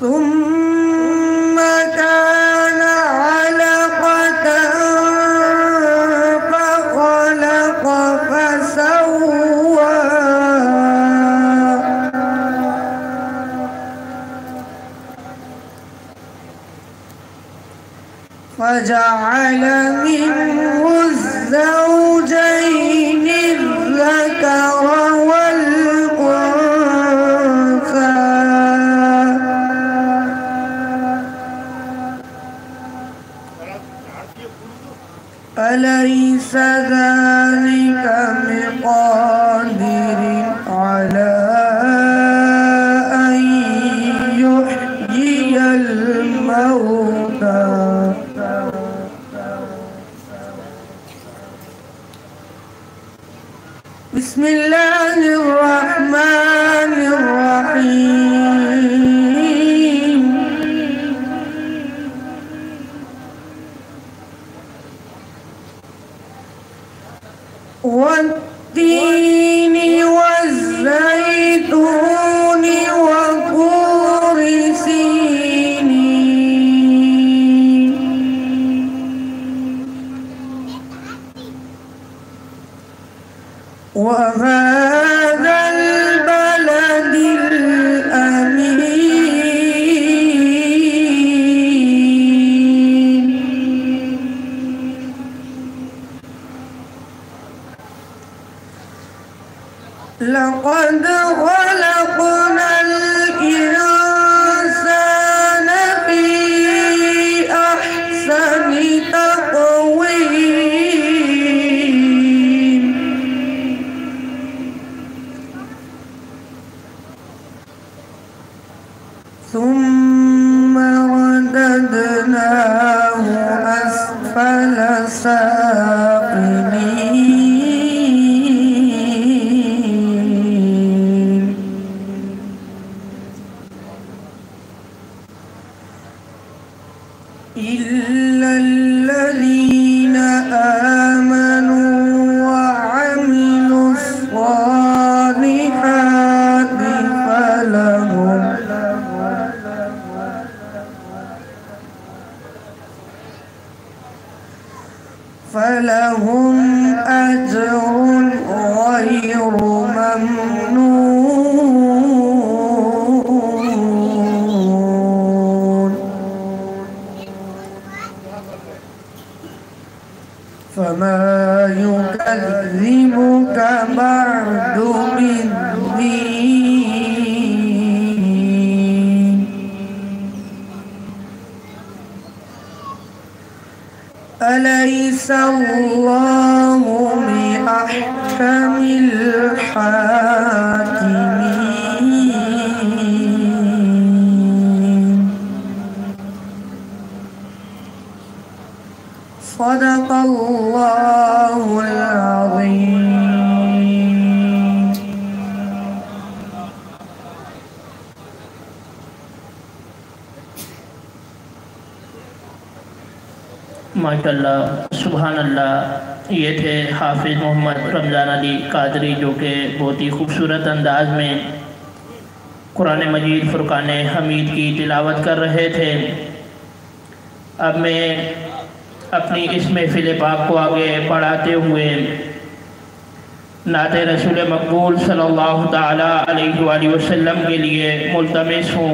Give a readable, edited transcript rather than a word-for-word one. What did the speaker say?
ثم كان علقة فخلق فسوى فجعل منه الزوجين الذكر والأنثى أليس ذلك بقادر على أن يحيي الموتى بسم الله الرحمن الرحيم والتين والزيتون وطور سينين وهذا البلد الأمين لقد خلقنا الإنسان في أحسن تقويم ثم رددناه أسفل سافلين إلا الذين آمنوا وعملوا الصالحات فلهم أجر غير ممنون فما يكذبك بعد بالدين أليس الله بأحكم الحاكمين صدق الله العظيم माशाअल्लाह सुभान अल्लाह। ये थे हाफिज़ मोहम्मद रमज़ान अली कादरी जो कि बहुत ही खूबसूरत अंदाज में कुरान मजीद फुरकान हमीद की तिलावत कर रहे थे। अब मैं अपनी इस महफिल पाक को आगे बढ़ाते हुए नाते रसूल मकबूल सल्लल्लाहु ताला अलैहि वसल्लम के लिए मुल्तमिस हूँ